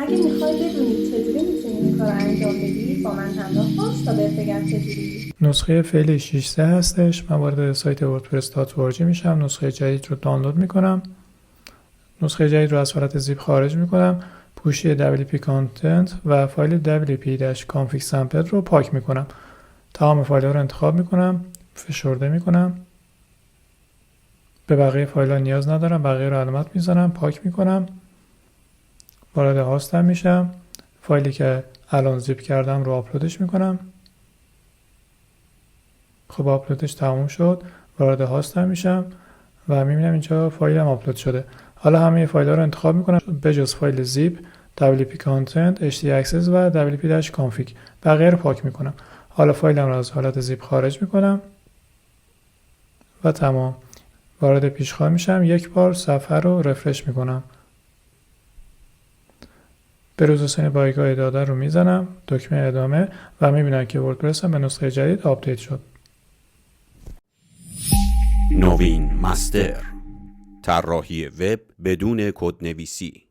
اگه میخوای بدونی چجوری میتونی این کار رو انجام بدی با من همراه باش تا بهت بگم چجوری. نسخه فعلی 6.3 هستش. من وارد سایت wordpress.org میشم، نسخه جدید رو دانلود میکنم، نسخه جدید رو از حالت زیپ خارج میکنم، پوشی WP Content و فایل WP-config sample رو پاک میکنم. تمام فایل ها رو انتخاب میکنم، فشرده میکنم. به بقیه فایل ها نیاز ندارم، بقیه رو علامت میزنم، پاک میکنم. وارد هاستم میشم، فایلی که الان زیپ کردم رو آپلودش میکنم. خب آپلودش تموم شد. وارد هاستم میشم و میبینم اینجا فایلم آپلود شده. حالا همه فایل ها رو انتخاب میکنم به جز فایل زیپ، WP Content، htaccess و WP-config. بقیه رو پاک میکنم. حالا فایلم رو از حالت زیپ خارج میکنم و تمام. وارد پیشخواه میشم، یک بار صفحه رو رفرش میکنم. به روز حسین بایگاه داده رو میزنم، دکمه ادامه و میبینم که وردپرس هم به نسخه جدید آپدیت شد. نوین مستر، طراحی وب بدون کدنویسی.